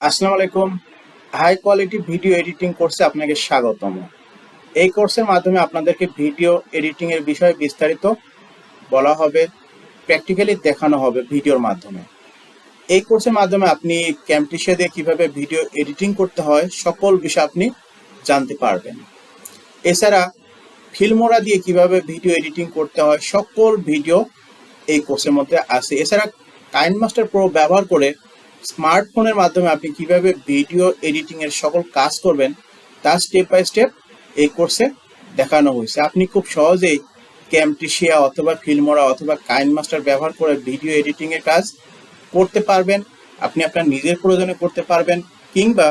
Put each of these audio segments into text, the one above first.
আসসালামু আলাইকুম। High quality video editing কোর্সে আপনাকে স্বাগতম। এই কোর্সের মাধ্যমে আপনাদেরকে ভিডিও এডিটিং এর বিষয়ে বিস্তারিত বলা হবে, প্র্যাকটিক্যালি দেখানো হবে ভিডিওর মাধ্যমে। এই কোর্সের মাধ্যমে আপনি ক্যামটেশিয়া দিয়ে কিভাবে ভিডিও এডিটিং করতে হয় সকল বিষয় আপনি জানতে পারবেন। এছাড়া ফিল্মোরা দিয়ে কিভাবে ভিডিও এডিটিং করতে হয় সকল ভিডিও এই কোর্সের মধ্যে আছে। এছাড়া কাইনমাস্টার প্রো ব্যবহার করে স্মার্টফোনের মাধ্যমে আপনি কিভাবে ভিডিও এডিটিং এর সকল কাজ করবেন তা স্টেপ বাই স্টেপ এই কোর্সে দেখানো হয়েছে। আপনি খুব সহজেই ক্যামটেশিয়া অথবা ফিল্মোরা অথবা কাইনমাস্টার ব্যবহার করে ভিডিও এডিটিং এর কাজ করতে পারবেন। আপনি আপনার নিজের প্রয়োজনে করতে পারবেন কিংবা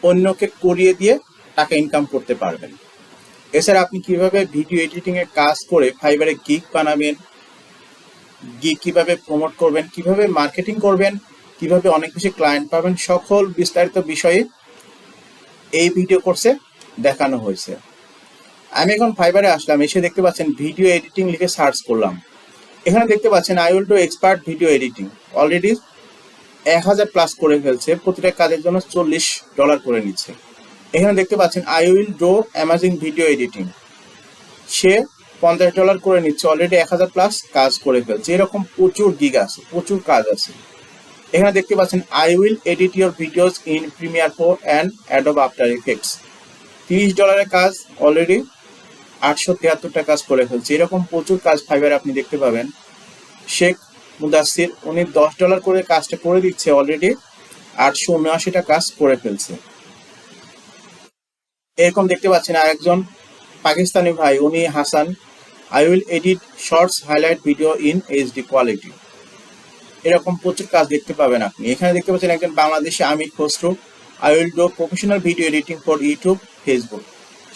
অন্যকে করিয়ে দিয়ে টাকা ইনকাম করতে পারবেন। এছাড়া আপনি কিভাবে ভিডিও এডিটিং এর কাজ করে ফাইবারে গিগ বানাবেন, গিগ কিভাবে প্রমোট করবেন, কিভাবে মার্কেটিং করবেন, কিভাবে অনেক বেশি ক্লায়েন্ট পাবেন, সকল বিস্তারিত বিষয়ে এই ভিডিও কোর্সে দেখানো হয়েছে। আমি এখন ফাইবারে আসলাম, এসে দেখতে পাচ্ছেন ভিডিও এডিটিং লিখে সার্চ করলাম। এখানে দেখতে পাচ্ছেন I will do expert video editing, already 1000 plus করে ফেলছে, প্রতিটা কাজের জন্য $40 করে নিচ্ছে। এখানে দেখতে পাচ্ছেন I will do amazing video editing, সে $50 করে নিচ্ছে, অলরেডি 1000 প্লাস কাজ করে ফেলছে। এরকম প্রচুর গিগ আছে, প্রচুর কাজ আছে। এখানে দেখতে পাচ্ছেন I will edit your videos in Premiere Pro and Adobe after effects, $30 কাজ, অলরেডি 873টা কাজ করে ফেলছে। এরকম প্রচুর কাজ ফাইবারে আপনি দেখতে পাবেন। শেখ মুদাসির, উনি $10 করে কাজটা করে দিচ্ছে, অলরেডি 879টা কাজ করে ফেলছে। এরকম দেখতে পাচ্ছেন আরেকজন পাকিস্তানি ভাই, উনি Hasan, I will edit shorts highlight video in HD quality. এরকম প্রচুর কাজ দেখতে পাবেন আপনি। এখানে দেখতে পাচ্ছেন একজন Bangladeshi Amir Khasru, I will do professional video editing for YouTube Facebook,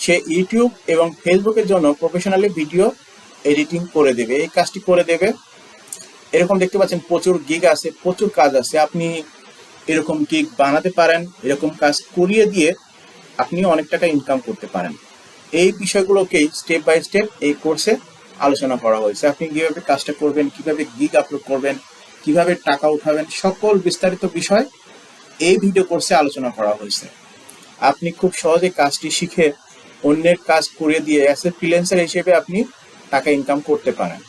সে ইউটিউব এবং ফেসবুকের জন্য প্রফেশনালি ভিডিও এডিটিং করে দেবে, এই কাজটি করে দেবে। এরকম দেখতে পাচ্ছেন প্রচুর গিগ আছে, প্রচুর কাজ আছে। আপনি এরকম গিগ বানাতে পারেন, এরকম কাজ করিয়ে দিয়ে আপনি অনেক টাকা ইনকাম করতে পারেন। এই বিষয়গুলোকেই স্টেপ বাই স্টেপ এই কোর্সে আলোচনা করা হয়েছে। আপনি কিভাবে কাজটা করবেন, কিভাবে গিগ আপলোড করবেন, কিভাবে টাকা উঠাবেন, সকল বিস্তারিত বিষয় এই ভিডিও কোর্সে আলোচনা করা হয়েছে। আপনি খুব সহজে কাজটি শিখে অন্যের কাজ করে দিয়ে অ্যাজ এ ফ্রিল্যান্সার হিসেবে আপনি টাকা ইনকাম করতে পারেন।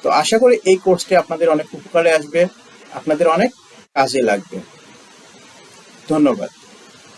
তো আশা করি এই কোর্সটি আপনাদের অনেক উপকারে আসবে, আপনাদের অনেক কাজে লাগবে। ধন্যবাদ।